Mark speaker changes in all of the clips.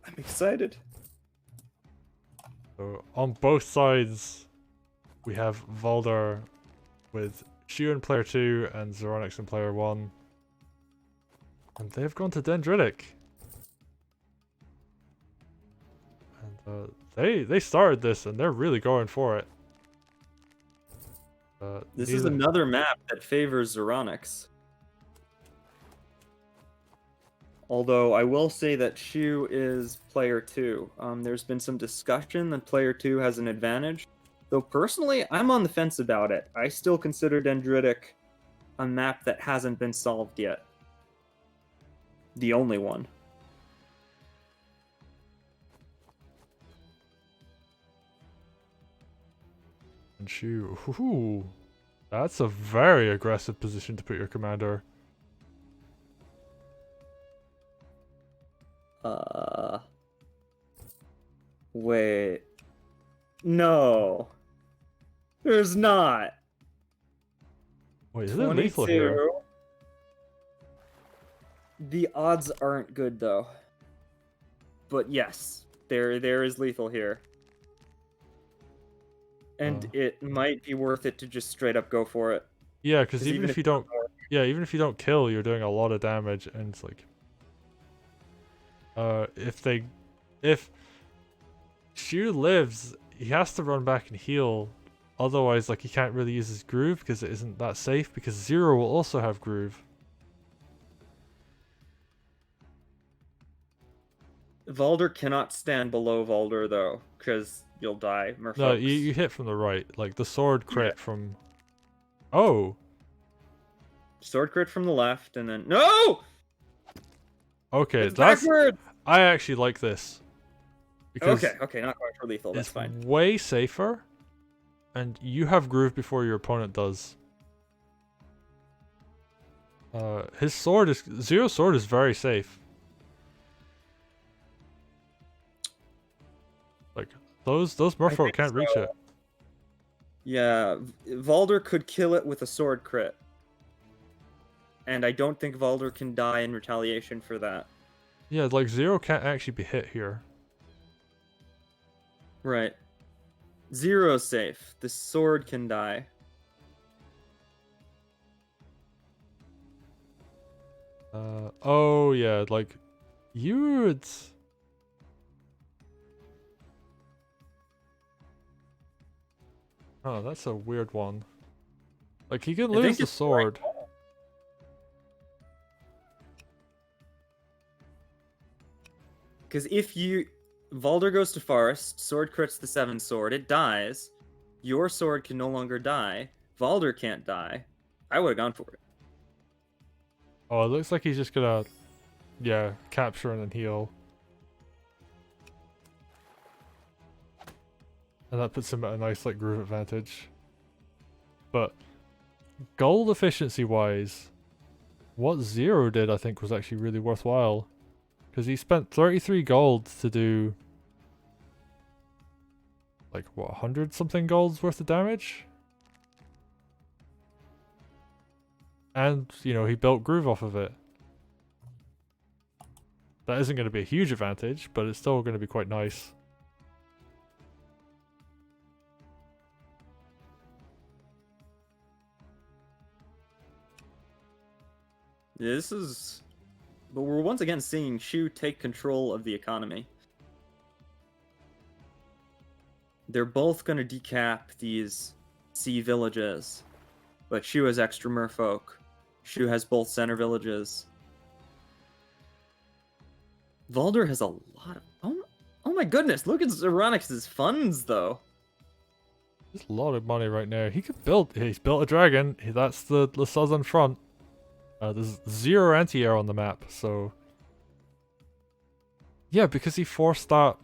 Speaker 1: I'm excited.
Speaker 2: So on both sides, we have Valdar with Shu in player 2 and Zeronix in player 1. And they've gone to Dendritic. And they started this and they're really going for it.
Speaker 1: This is another map that favors Zeronix. Although I will say that Shu is player 2. There's been some discussion that player 2 has an advantage. Though personally, I'm on the fence about it. I still consider Dendritic a map that hasn't been solved yet. The only one.
Speaker 2: And Shu, ooh, that's a very aggressive position to put your commander.
Speaker 1: Wait. No. There's not.
Speaker 2: Wait, is it lethal here?
Speaker 1: The odds aren't good though. But yes, there is lethal here. And it might be worth it to just straight up go for it.
Speaker 2: Yeah, because even if you don't, even if you don't kill, you're doing a lot of damage, and it's like, if Shu lives, he has to run back and heal, otherwise, like, he can't really use his groove because it isn't that safe. Because Zero will also have groove.
Speaker 1: Valdar cannot stand below Valdar though, because you'll die. Merfolks.
Speaker 2: No, you hit from the right, like the sword crit from. Oh.
Speaker 1: Sword crit from the left, and then no.
Speaker 2: Okay,
Speaker 1: it's backwards!
Speaker 2: I actually like this.
Speaker 1: Okay, not going for lethal. That's fine.
Speaker 2: Way safer, and you have groove before your opponent does. His sword is Zero's sword is very safe. Like those merfolk can't reach it.
Speaker 1: Yeah, Valdar could kill it with a sword crit. And I don't think Valdar can die in retaliation for that.
Speaker 2: Yeah, like Zero can't actually be hit here.
Speaker 1: Right. Zero's safe. The sword can die.
Speaker 2: Oh yeah, like you would. Oh, that's a weird one. Like he can lose the sword.
Speaker 1: Because if Valdar goes to forest, sword crits the 7 sword, it dies. Your sword can no longer die. Valdar can't die. I would have gone for it.
Speaker 2: Oh, it looks like he's just gonna, yeah, capture and then heal. And that puts him at a nice, like, groove advantage. But, gold efficiency wise, what Zero did, I think, was actually really worthwhile. Because he spent 33 gold to do, like, what, 100 something gold's worth of damage? And, you know, he built groove off of it. That isn't going to be a huge advantage, but it's still going to be quite nice.
Speaker 1: This is... But we're once again seeing Shu take control of the economy. They're both going to decap these sea villages. But Shu has extra merfolk. Shu has both center villages. Valdar has a lot of... Oh my goodness, look at Zeronix's funds, though.
Speaker 2: There's a lot of money right now. He could build... He's built a dragon. That's the southern front. There's 0 anti-air on the map, so... Yeah, because he forced that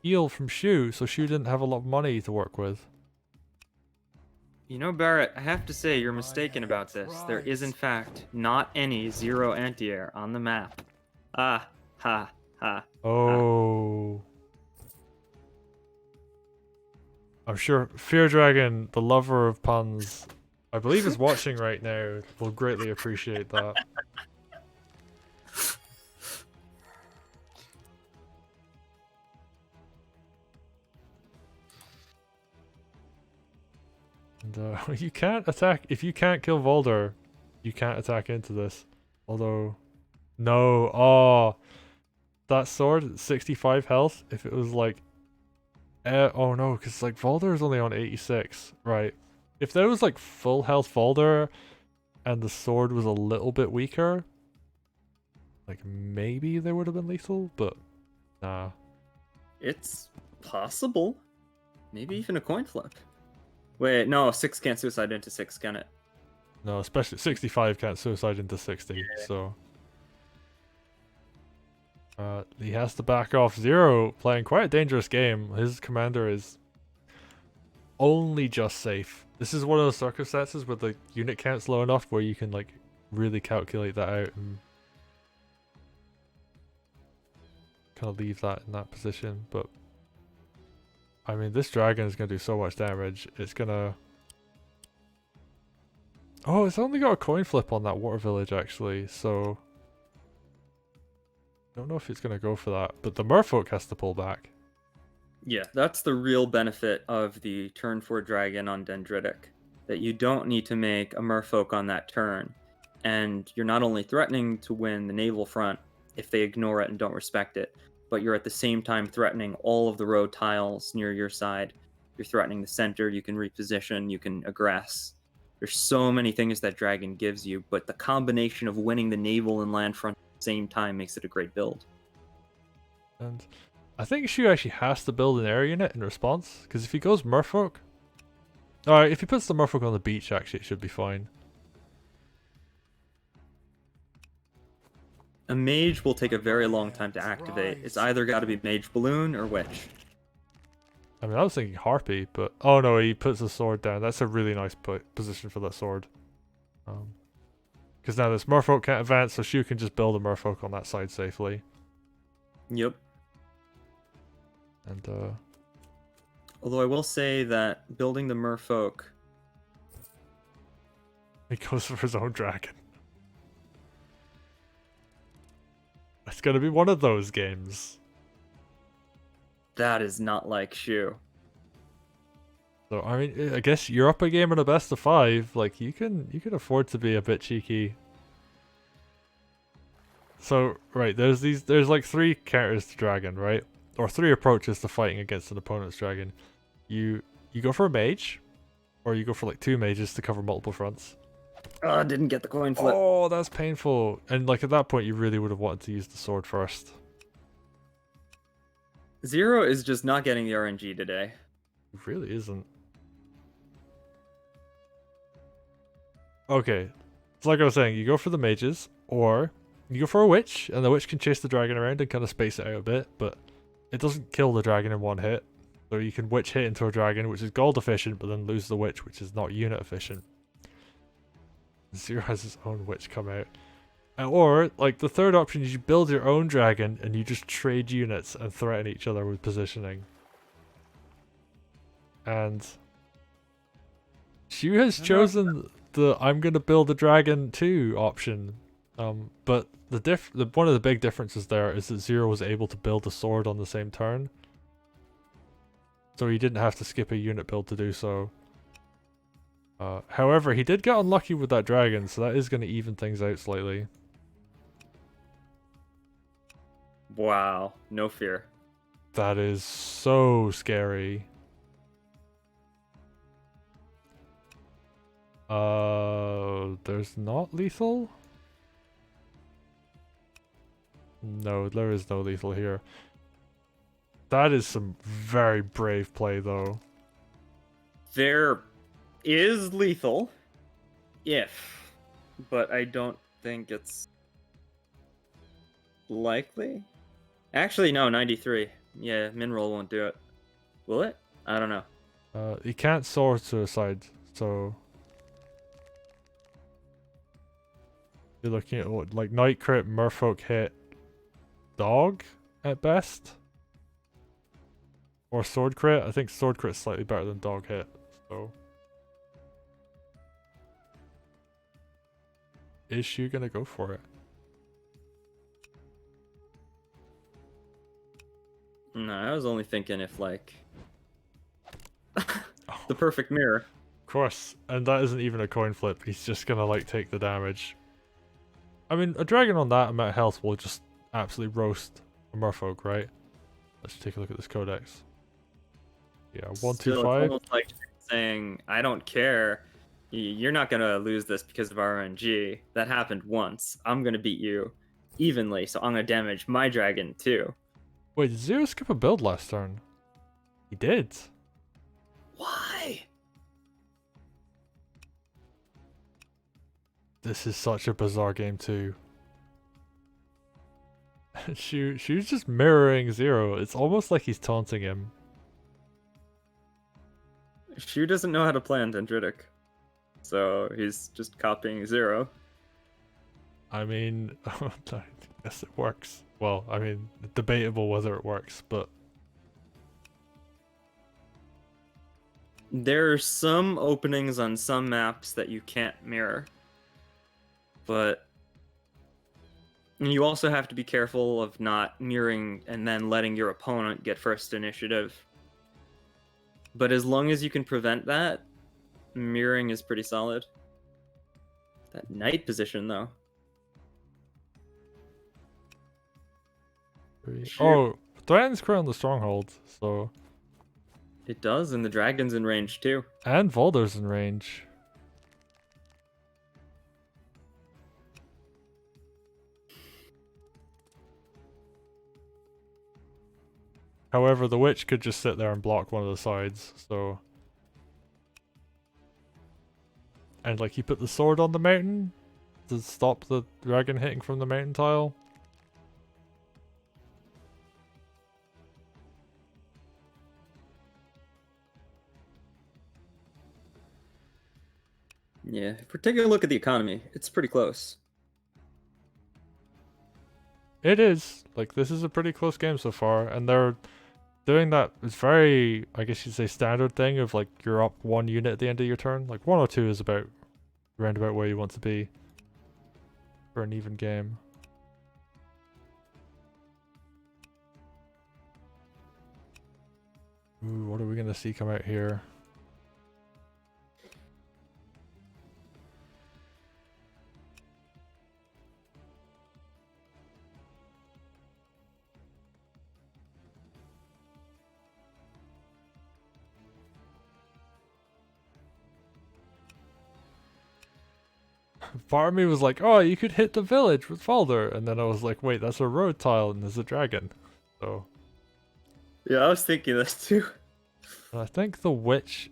Speaker 2: heal from Shu, so Shu didn't have a lot of money to work with.
Speaker 1: You know, Barrett, I have to say you're mistaken about this. There is, in fact, not any 0 anti-air on the map. Ah, ha, ha.
Speaker 2: Oh. I'm sure Fear Dragon, the lover of puns, I believe is watching right now, will greatly appreciate that. And you can't attack if you can't kill Volder. You can't attack into this. Although, no. Oh, that sword, 65 health. If it was like, oh no, because like Volder is only on 86, right? If there was like full health Volder, and the sword was a little bit weaker, like maybe they would have been lethal, but nah.
Speaker 1: It's possible. Maybe even a coin flip. Wait, no, 6 can't suicide into 6, can it?
Speaker 2: No, especially 65 can't suicide into 60,
Speaker 1: Yeah.
Speaker 2: so. He has to back off. Zero playing quite a dangerous game. His commander is only just safe. This is one of those circumstances where the unit count's low enough where you can like really calculate that out and kind of leave that in that position. But I mean, this dragon is going to do so much damage. It's going to... Oh, it's only got a coin flip on that water village actually, so... Don't know if it's going to go for that, but the merfolk has to pull back.
Speaker 1: Yeah, that's the real benefit of the turn 4 dragon on Dendritic. That you don't need to make a merfolk on that turn. And you're not only threatening to win the naval front if they ignore it and don't respect it, but you're at the same time threatening all of the road tiles near your side. You're threatening the center, you can reposition, you can aggress. There's so many things that dragon gives you, but the combination of winning the naval and land front at the same time makes it a great build.
Speaker 2: And I think Shu actually has to build an air unit in response, because if he goes merfolk... Alright, if he puts the merfolk on the beach, actually, it should be fine.
Speaker 1: A mage will take a very long time to activate. It's either got to be mage balloon or witch.
Speaker 2: I mean, I was thinking harpy, but... Oh no, he puts the sword down. That's a really nice position for that sword. Because now this merfolk can't advance, so Shu can just build a merfolk on that side safely.
Speaker 1: Yep.
Speaker 2: And,
Speaker 1: Although I will say that building the merfolk...
Speaker 2: he goes for his own dragon. It's gonna be one of those games.
Speaker 1: That is not like Shu.
Speaker 2: So, I mean, I guess you're up a game in a best of 5. Like, you can afford to be a bit cheeky. So, right, there's like 3 counters to dragon, right? Or 3 approaches to fighting against an opponent's dragon. You go for a mage, or you go for like 2 mages to cover multiple fronts.
Speaker 1: Oh, didn't get the coin flip.
Speaker 2: Oh, that's painful. And like at that point, you really would have wanted to use the sword first.
Speaker 1: Zero is just not getting the RNG today.
Speaker 2: It really isn't. Okay, so like I was saying, you go for the mages, or you go for a witch, and the witch can chase the dragon around and kind of space it out a bit, but it doesn't kill the dragon in one hit. So you can witch hit into a dragon, which is gold efficient, but then lose the witch, which is not unit efficient. Zero has his own witch come out. Or, like, the third option is you build your own dragon and you just trade units and threaten each other with positioning. And Shu has chosen the I'm gonna build a dragon too option. But one of the big differences there is that Zero was able to build a sword on the same turn. So he didn't have to skip a unit build to do so. However, he did get unlucky with that dragon, so that is going to even things out slightly.
Speaker 1: Wow, no fear.
Speaker 2: That is so scary. There's not lethal? No, there is no lethal here. That is some very brave play, though.
Speaker 1: There is lethal, but I don't think it's likely. Actually, no, 93. Yeah, Mineral won't do it. Will it? I don't know.
Speaker 2: He can't sword suicide, so you're looking at what, like Night Crit, Merfolk hit, Dog at best, or Sword Crit. I think Sword Crit is slightly better than Dog hit, so. Is she gonna go for it?
Speaker 1: No, I was only thinking if, like, the perfect mirror.
Speaker 2: course, and that isn't even a coin flip. He's just gonna like take the damage. I mean, a dragon on that amount of health will just absolutely roast a merfolk, right? Let's take a look at this codex. Yeah, 1, 2,
Speaker 1: Still, it's
Speaker 2: 5.
Speaker 1: almost like saying, I don't care. You're not going to lose this because of RNG. That happened once. I'm going to beat you evenly, so I'm going to damage my dragon too.
Speaker 2: Wait, did Zero skip a build last turn? He did.
Speaker 1: Why?
Speaker 2: This is such a bizarre game too. She was just mirroring Zero. It's almost like he's taunting him.
Speaker 1: Shu doesn't know how to play on Dendritic, so he's just copying Zero.
Speaker 2: I mean, I guess it works. Well, I mean, debatable whether it works, but
Speaker 1: There are some openings on some maps that you can't mirror, but you also have to be careful of not mirroring and then letting your opponent get first initiative. But as long as you can prevent that, mirroring is pretty solid. That knight position, though.
Speaker 2: oh, Diane's crown the stronghold, so
Speaker 1: It does, and the dragon's in range too.
Speaker 2: and Volder's in range. However, the witch could just sit there and block one of the sides, so... And like he put the sword on the mountain to stop the dragon hitting from the mountain tile.
Speaker 1: Yeah, if we're taking a look at the economy, it's pretty close.
Speaker 2: It is. Like, this is a pretty close game so far, and they're doing that. It's very, I guess you'd say, standard thing of like you're up 1 unit at the end of your turn. Like 102 is about around about where you want to be for an even game. Ooh, what are we gonna see come out here? Part of me was like, oh, you could hit the village with Falder, and then I was like, wait, that's a road tile and there's a dragon. So
Speaker 1: Yeah, I was thinking this too.
Speaker 2: I think the witch...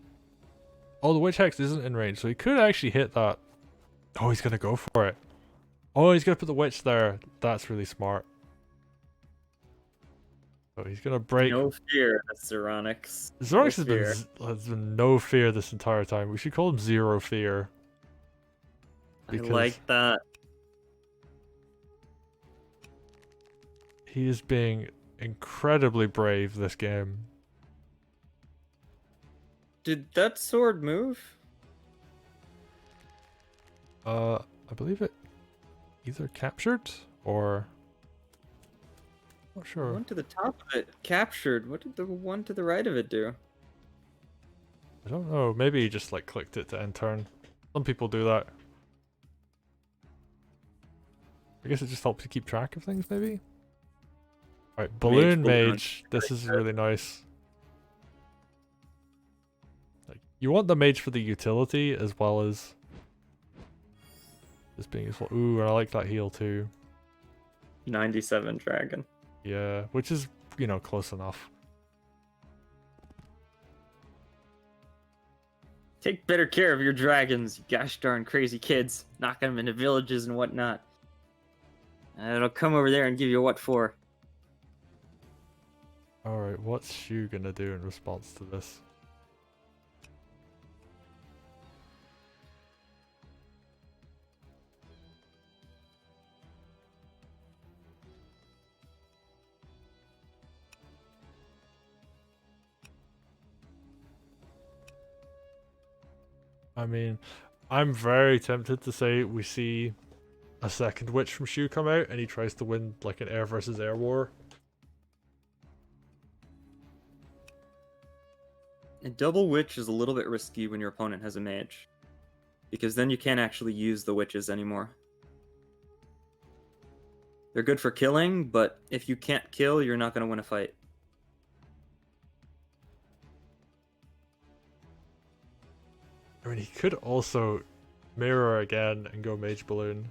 Speaker 2: Oh, the witch hex isn't in range, so he could actually hit that. Oh, he's gonna go for it. Oh, he's gonna put the witch there. That's really smart. So he's gonna break...
Speaker 1: No fear, that's Zeronix.
Speaker 2: Zeronix
Speaker 1: No
Speaker 2: has been no fear this entire time. We should call him Zero Fear.
Speaker 1: I like that.
Speaker 2: He is being incredibly brave this game.
Speaker 1: Did that sword move?
Speaker 2: I believe it either captured or... Not
Speaker 1: The
Speaker 2: sure.
Speaker 1: one to the top of it captured. What did the one to the right of it do?
Speaker 2: I don't know. Maybe he just like clicked it to end turn. Some people do that. I guess it just helps you keep track of things, maybe? Alright, Balloon Mage. This is really nice. Like, you want the mage for the utility as well as this being useful. Ooh, and I like that heal too.
Speaker 1: 97 dragon.
Speaker 2: Yeah, which is, you know, close enough.
Speaker 1: Take better care of your dragons, you gosh darn crazy kids. Knocking them into villages and whatnot. It'll come over there and give you what for.
Speaker 2: Alright, what's Shu gonna do in response to this? I mean, I'm very tempted to say we see a second witch from Shu come out and he tries to win like an air versus air war.
Speaker 1: A double witch is a little bit risky when your opponent has a mage, because then you can't actually use the witches anymore. They're good for killing, but if you can't kill, you're not going to win a fight.
Speaker 2: I mean, he could also mirror again and go Mage Balloon.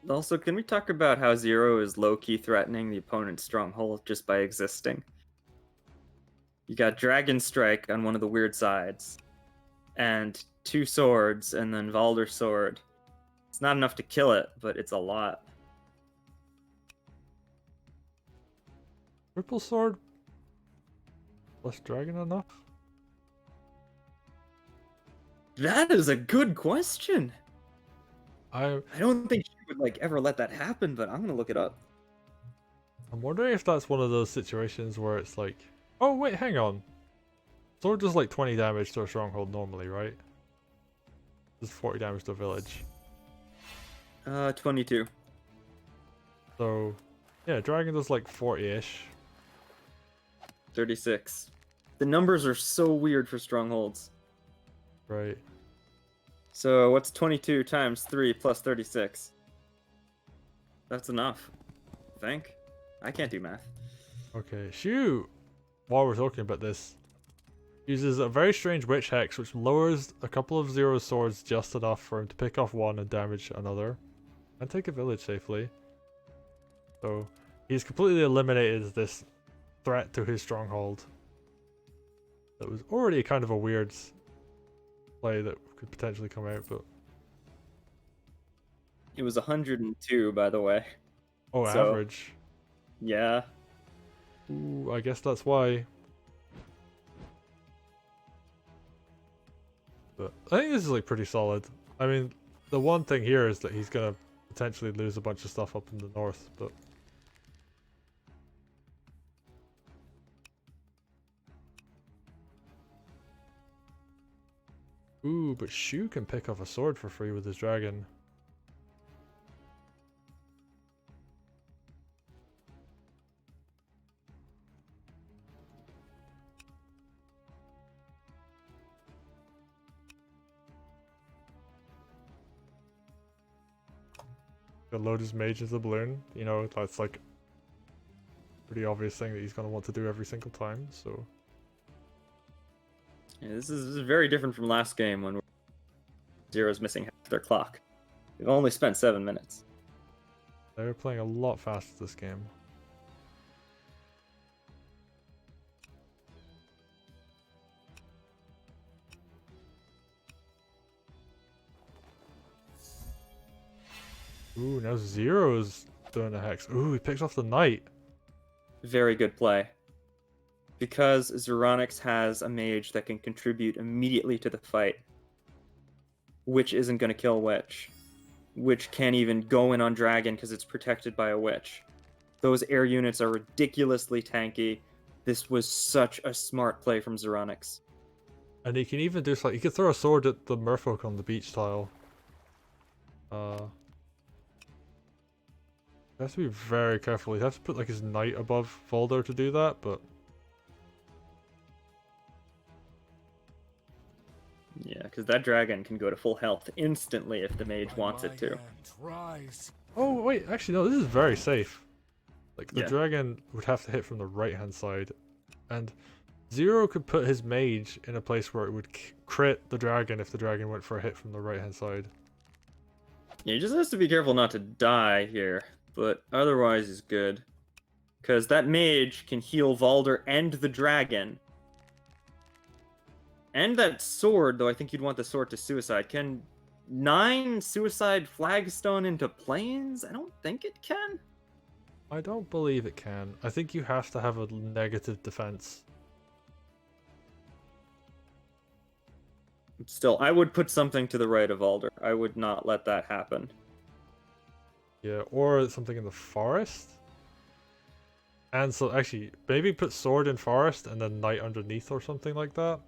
Speaker 1: Also, can we talk about how Zero is low-key threatening the opponent's stronghold just by existing? You got Dragon Strike on one of the weird sides, and 2 swords, and then Valder's sword. It's not enough to kill it, but it's a lot.
Speaker 2: Triple sword? Less dragon enough?
Speaker 1: That is a good question.
Speaker 2: I
Speaker 1: don't think she would like ever let that happen, but I'm gonna look it up.
Speaker 2: I'm wondering if that's one of those situations where it's like, oh wait, hang on. Sword does like 20 damage to a stronghold normally, right? Does 40 damage to a village.
Speaker 1: 22.
Speaker 2: So, yeah, dragon does like 40-ish.
Speaker 1: 36. The numbers are so weird for strongholds.
Speaker 2: Right.
Speaker 1: So what's 22 times 3 plus 36? That's enough, I think. I can't do math.
Speaker 2: Okay, Shu, while we're talking about this, uses a very strange witch hex which lowers a couple of Zero swords just enough for him to pick off one and damage another, and take a village safely. So he's completely eliminated this threat to his stronghold. That was already kind of a weird play that could potentially come out, but...
Speaker 1: It was 102, by the way.
Speaker 2: Oh,
Speaker 1: So,
Speaker 2: average.
Speaker 1: Yeah.
Speaker 2: Ooh, I guess that's why. But I think this is like pretty solid. I mean, the one thing here is that he's gonna potentially lose a bunch of stuff up in the north, but... Ooh, but Shu can pick off a sword for free with his dragon. Gonna load his mage into the balloon. You know, that's like a pretty obvious thing that he's gonna want to do every single time, so...
Speaker 1: Yeah, this is very different from last game when Zero's missing half their clock. We've only spent 7 minutes.
Speaker 2: They're playing a lot faster this game. Ooh, now Zero's doing a hex. Ooh, he picks off the knight.
Speaker 1: Very good play. Because Zeronix has a mage that can contribute immediately to the fight. Witch isn't going to kill Witch. Witch can't even go in on Dragon because it's protected by a Witch. Those air units are ridiculously tanky. This was such a smart play from Zeronix.
Speaker 2: And he can even do like, he could throw a sword at the merfolk on the beach tile. He has to be very careful. He has to put like his knight above Volder to do that, but...
Speaker 1: Yeah, because that dragon can go to full health instantly if the mage wants it to.
Speaker 2: Oh, wait, actually, no, this is very safe. Like, the
Speaker 1: Yeah.
Speaker 2: dragon would have to hit from the right-hand side. And Zero could put his mage in a place where it would crit the dragon if the dragon went for a hit from the right-hand side.
Speaker 1: Yeah, he just has to be careful not to die here, but otherwise he's good. Because that mage can heal Valder and the dragon. And that sword, though I think you'd want the sword to suicide. Can 9 suicide flagstone into planes? I don't think it can.
Speaker 2: I don't believe it can. I think you have to have a negative defense.
Speaker 1: Still, I would put something to the right of Alder. I would not let that happen.
Speaker 2: Yeah, or something in the forest. And so, actually, maybe put sword in forest and then knight underneath or something like that.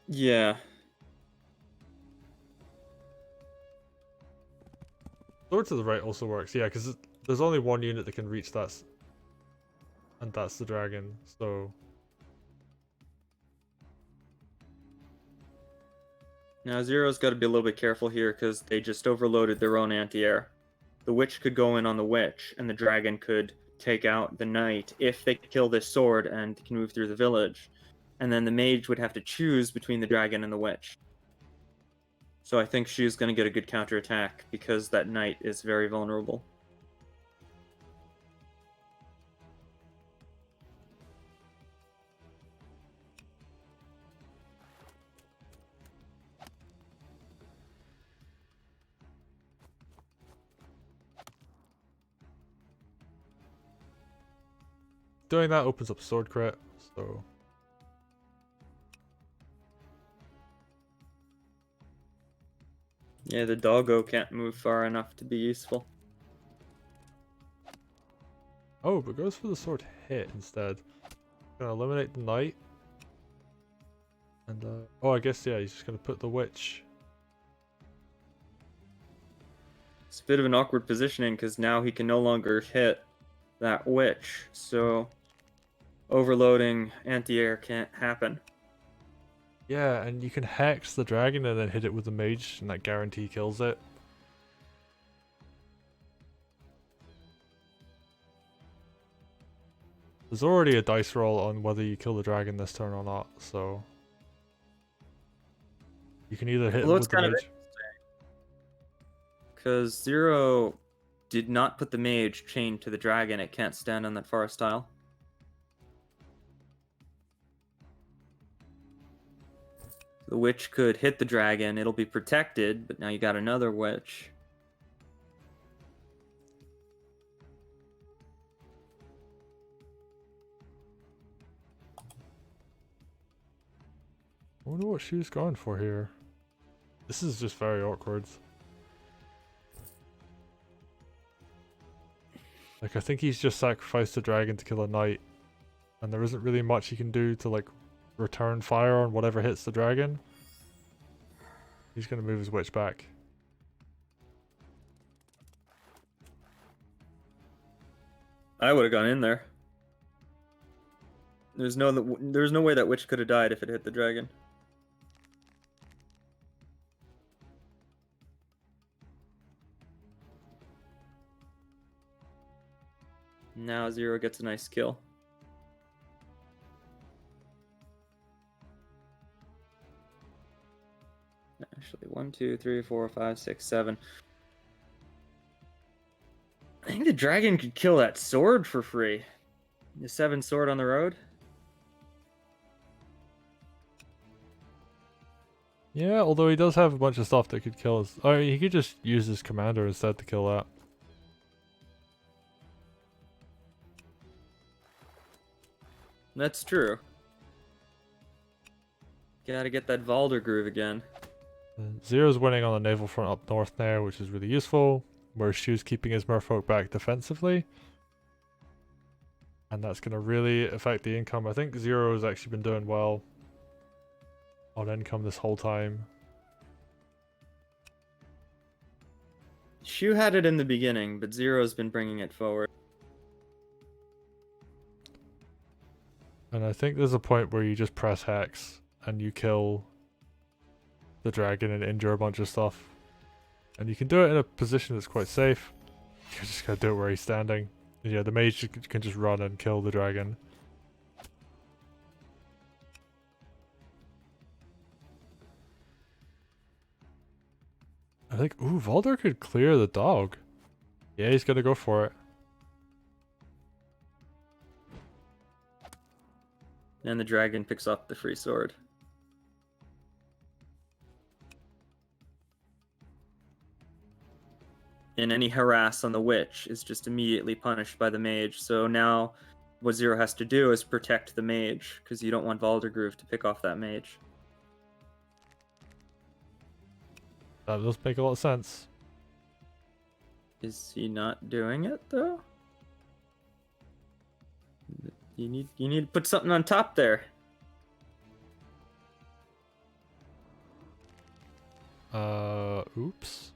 Speaker 1: Yeah.
Speaker 2: Sword to the right also works, yeah, because there's only one unit that can reach that, and that's the dragon, so...
Speaker 1: Now Zero's got to be a little bit careful here because they just overloaded their own anti-air. The witch could go in on the witch, and the dragon could take out the knight if they kill this sword and can move through the village. And then the mage would have to choose between the dragon and the witch. So I think she's going to get a good counterattack because that knight is very vulnerable.
Speaker 2: Doing that opens up sword crit, so...
Speaker 1: Yeah, the doggo can't move far enough to be useful.
Speaker 2: Oh, but goes for the sword hit instead. Gonna eliminate the knight. And, oh, I guess, yeah, he's just gonna put the witch.
Speaker 1: It's a bit of an awkward positioning because now he can no longer hit that witch. So overloading anti-air can't happen.
Speaker 2: Yeah, and you can hex the dragon and then hit it with the mage, and that guarantee kills it. There's already a dice roll on whether you kill the dragon this turn or not, so... You can either hit it with the mage...
Speaker 1: Because Zero did not put the mage chained to the dragon, it can't stand on that forest tile. The witch could hit the dragon, it'll be protected, but now you got another witch.
Speaker 2: I wonder what she was going for here. This is just very awkward. Like, I think he's just sacrificed a dragon to kill a knight, and there isn't really much he can do to, like, return fire on whatever hits the dragon. He's gonna move his witch back.
Speaker 1: I would have gone in there. There's no way that witch could have died if it hit the dragon. Now Zero gets a nice kill. Actually, 1, 2, 3, 4, 5, 6, 7. I think the dragon could kill that sword for free. The 7 sword on the road.
Speaker 2: Yeah, although he does have a bunch of stuff that could kill us. Or he could just use his commander instead to kill that.
Speaker 1: That's true. Gotta get that Wargroove again.
Speaker 2: Zero's winning on the naval front up north now, which is really useful. Where Shu's keeping his merfolk back defensively. And that's going to really affect the income. I think Zero's actually been doing well on income this whole time.
Speaker 1: Shu had it in the beginning, but Zero's been bringing it forward.
Speaker 2: And I think there's a point where you just press hex and you kill the dragon and injure a bunch of stuff. And you can do it in a position that's quite safe. You just gotta do it where he's standing. And yeah, the mage can just run and kill the dragon. I think, ooh, Valder could clear the dog. Yeah, he's gonna go for it.
Speaker 1: And the dragon picks up the free sword. And any harass on the witch is just immediately punished by the mage. So now what Zero has to do is protect the mage, because you don't want Wargroove to pick off that mage.
Speaker 2: That does make a lot of sense.
Speaker 1: Is he not doing it though? You need to put something on top there.
Speaker 2: Oops.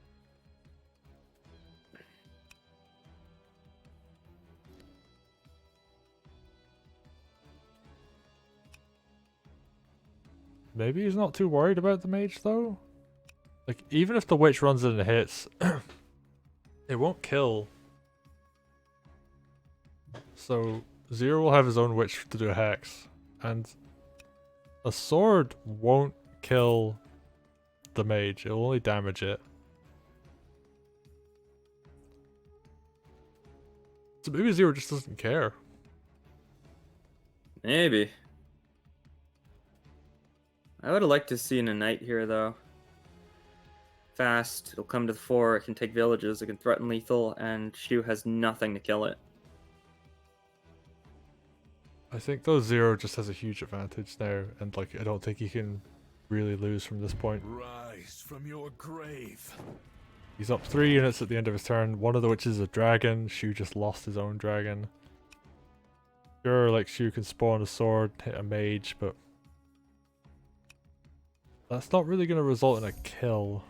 Speaker 2: maybe he's not too worried about the mage though. Like, even if the witch runs in and hits, it won't kill. So Zero will have his own witch to do a hex, and a sword won't kill the mage, it will only damage it. So maybe Zero just doesn't care.
Speaker 1: Maybe. I would have liked to see a knight here, though. Fast, it'll come to the fore, it can take villages, it can threaten lethal, and Shu has nothing to kill it.
Speaker 2: I think though Zero just has a huge advantage now, and like I don't think he can really lose from this point.
Speaker 3: Rise from your grave.
Speaker 2: He's up 3 units at the end of his turn. One of the witches is a dragon. Shu just lost his own dragon. Sure, like Shu can spawn a sword, hit a mage, but that's not really going to result in a kill.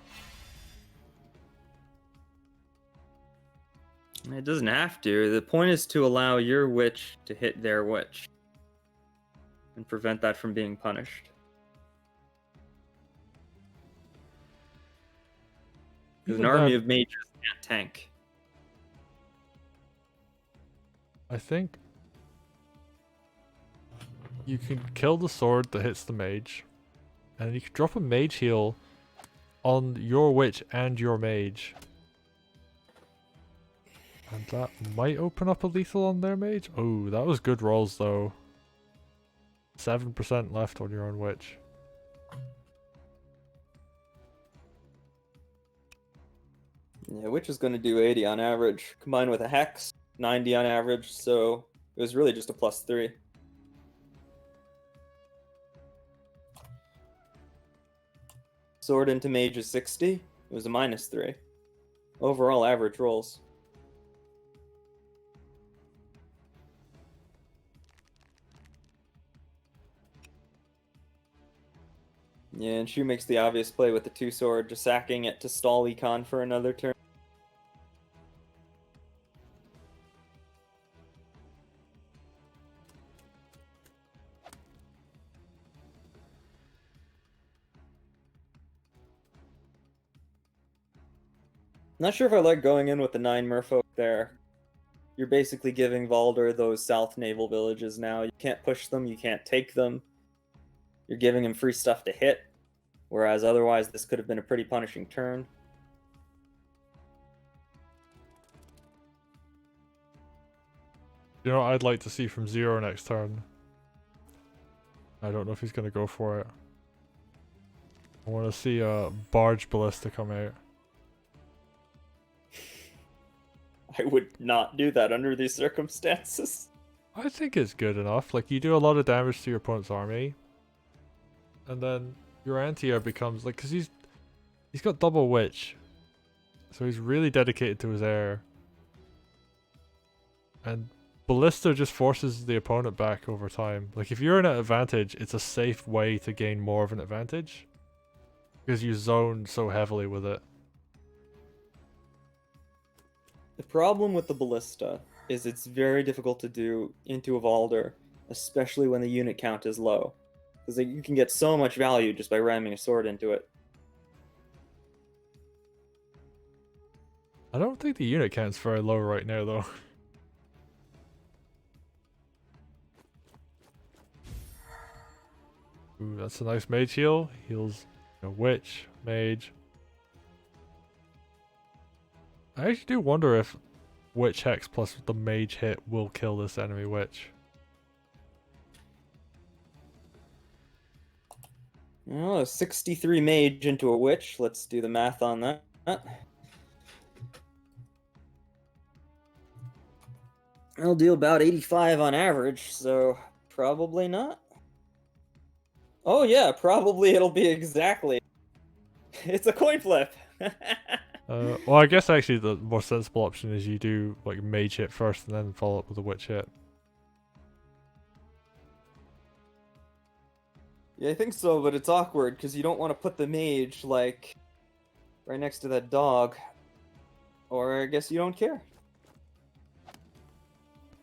Speaker 1: It doesn't have to. The point is to allow your witch to hit their witch and prevent that from being punished. Because an army of mages can't tank.
Speaker 2: I think you can kill the sword that hits the mage, and you can drop a mage heal on your witch and your mage. And that might open up a lethal on their mage. Oh, that was good rolls though. 7% left on your own witch.
Speaker 1: Yeah, witch is going to do 80 on average, combined with a hex, 90 on average, so it was really just a +3. Sword into mage is 60, it was a -3. Overall average rolls. Yeah, and Shu makes the obvious play with the 2-sword, just sacking it to stall Econ for another turn. Not sure if I like going in with the 9 merfolk there. You're basically giving Valder those south naval villages now. You can't push them, you can't take them. You're giving him free stuff to hit, whereas otherwise this could have been a pretty punishing turn.
Speaker 2: You know what I'd like to see from Zero next turn? I don't know if he's going to go for it. I want to see a Barge Ballista come out.
Speaker 1: I would not do that under these circumstances.
Speaker 2: I think it's good enough. Like, you do a lot of damage to your opponent's army, and then your anti-air becomes like, because he's got double witch, so he's really dedicated to his air, and Ballista just forces the opponent back over time. Like, if you're in an advantage, it's a safe way to gain more of an advantage because you zone so heavily with it.
Speaker 1: The problem with the Ballista is it's very difficult to do into a Valder, especially when the unit count is low. Because you can get so much value just by ramming a sword into it.
Speaker 2: I don't think the unit count's very low right now, though. Ooh, that's a nice mage heal. Heals a witch, mage. I actually do wonder if witch hex plus the mage hit will kill this enemy witch.
Speaker 1: Oh, 63 mage into a witch. Let's do the math on that. I'll do about 85 on average, so probably not. Oh yeah, probably it'll be exactly. It's a coin flip.
Speaker 2: Well, I guess actually the more sensible option is you do like mage hit first and then follow up with a witch hit.
Speaker 1: Yeah, I think so, but it's awkward because you don't want to put the mage like right next to that dog. Or I guess you don't care.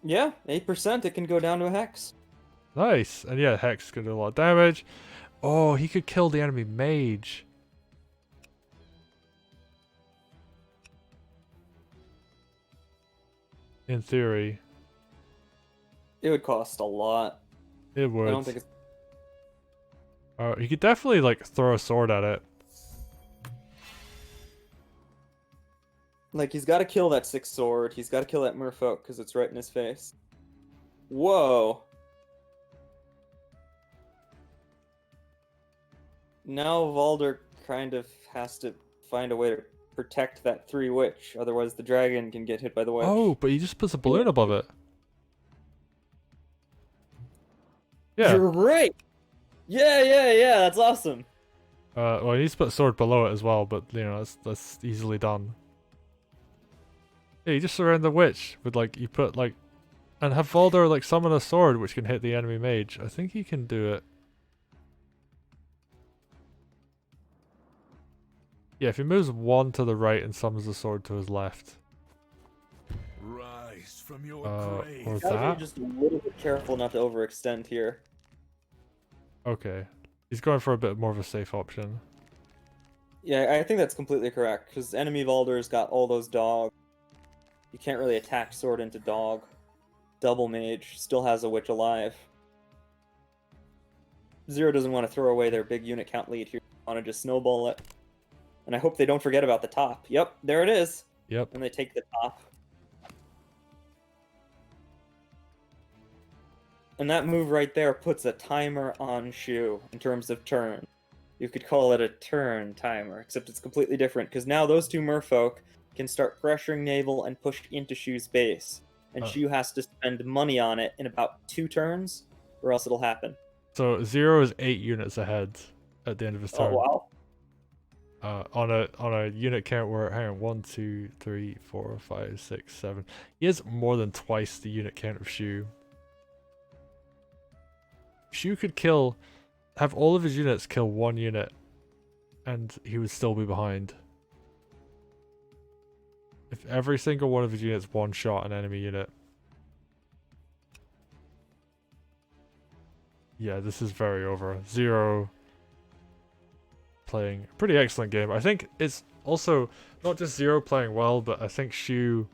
Speaker 1: Yeah, 8%, it can go down to a hex.
Speaker 2: Nice, and yeah, hex is gonna do a lot of damage. Oh, he could kill the enemy mage. In theory.
Speaker 1: It would cost a lot.
Speaker 2: It would.
Speaker 1: I don't think it's...
Speaker 2: He could definitely, like, throw a sword at it.
Speaker 1: Like, he's got to kill that 6 sword. He's got to kill that merfolk because it's right in his face. Whoa. Now Valder kind of has to find a way to protect that 3 witch, otherwise the dragon can get hit by the witch.
Speaker 2: Oh, but he just puts a balloon above it. Yeah.
Speaker 1: You're right! Yeah, that's awesome.
Speaker 2: Well, he needs to put a sword below it as well, but, you know, that's easily done. Yeah, you just surround the witch with, like, you put, like... And have Valder, like, summon a sword which can hit the enemy mage. I think he can do it. Yeah, if he moves 1 to the right and summons the sword to his left.
Speaker 3: Rise from your grave.
Speaker 2: Or
Speaker 1: Gotta
Speaker 2: that?
Speaker 1: be just a little bit careful not to overextend here.
Speaker 2: Okay. He's going for a bit more of a safe option.
Speaker 1: Yeah, I think that's completely correct, because enemy Valder's got all those dogs. You can't really attack sword into dog. Double mage still has a witch alive. Zero doesn't want to throw away their big unit count lead here. Want to just snowball it. And I hope they don't forget about the top. Yep, there it is.
Speaker 2: Yep.
Speaker 1: And they take the top. And that move right there puts a timer on Shu in terms of turn. You could call it a turn timer, except it's completely different, because now those 2 merfolk can start pressuring naval and push into Shu's base. And Shu has to spend money on it in about 2 turns, or else it'll happen.
Speaker 2: So Zero is 8 units ahead at the end of his turn.
Speaker 1: Oh, wow.
Speaker 2: On a unit count where, hang on, 1, 2, 3, 4, 5, 6, 7. He has more than twice the unit count of Shu. Shu could have all of his units kill 1 unit, and he would still be behind. If every single one of his units one-shot an enemy unit. Yeah, this is very over. Zero playing a pretty excellent game. I think it's also not just Zero playing well, but I think Shu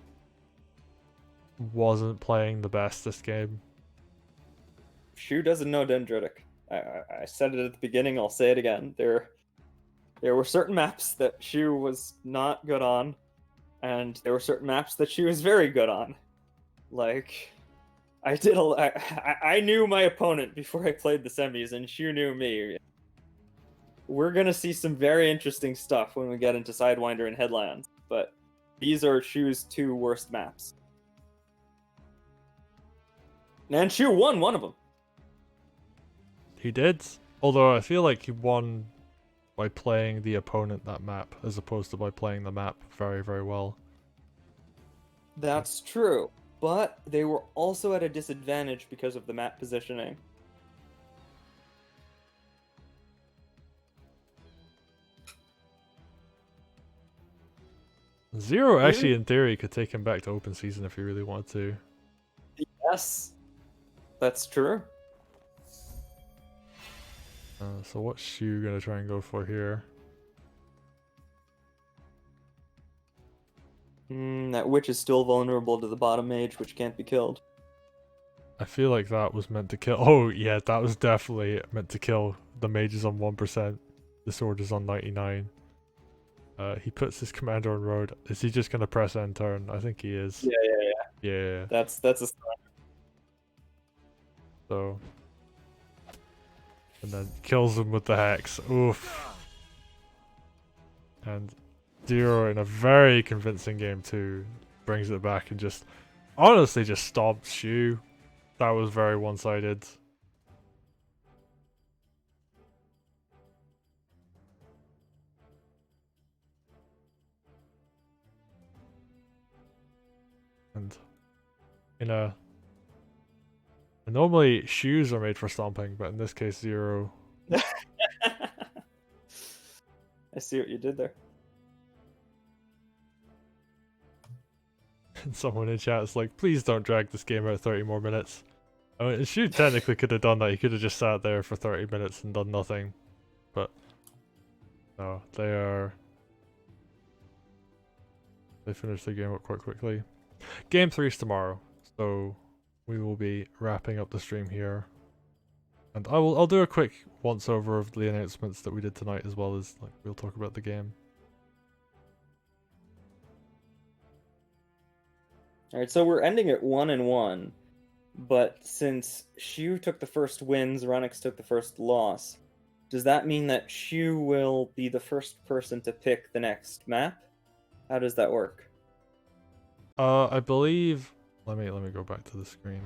Speaker 2: wasn't playing the best this game.
Speaker 1: Shu doesn't know Dendritic. I said it at the beginning, I'll say it again. There were certain maps that Shu was not good on, and there were certain maps that Shu was very good on. Like, I knew my opponent before I played the semis, and Shu knew me. We're gonna see some very interesting stuff when we get into Sidewinder and Headland, but these are Shu's 2 worst maps. And Shu won one of them.
Speaker 2: He did, although I feel like he won by playing the opponent that map, as opposed to by playing the map very, very well.
Speaker 1: That's true, but they were also at a disadvantage because of the map positioning.
Speaker 2: Zero actually, in theory, could take him back to open season if he really wanted to.
Speaker 1: Yes, that's true.
Speaker 2: So what's Shu gonna try and go for here?
Speaker 1: That witch is still vulnerable to the bottom mage, which can't be killed.
Speaker 2: I feel like that was meant to kill. Oh yeah, that was definitely meant to kill. The mage is on 1%. The sword is on 99. He puts his commander on road. Is he just gonna press end turn? I think he is. Yeah.
Speaker 1: That's a start.
Speaker 2: So, and then kills him with the hex. Oof. And Zero, in a very convincing game too, brings it back and just honestly just stomps Shu. That was very one-sided. And normally shoes are made for stomping, but in this case Zero.
Speaker 1: I see what you did there.
Speaker 2: And someone in chat is like, please don't drag this game out 30 more minutes. I mean, Shu technically could have done that. He could have just sat there for 30 minutes and done nothing. but no, they finished the game up quite quickly. Game 3 is tomorrow, so we will be wrapping up the stream here. And I'll do a quick once over of the announcements that we did tonight, as well as like we'll talk about the game.
Speaker 1: All right, so we're ending at 1-1, but since Shu took the first win, Zeronix took the first loss, does that mean that Shu will be the first person to pick the next map? How does that work?
Speaker 2: I believe. Let me go back to the screen.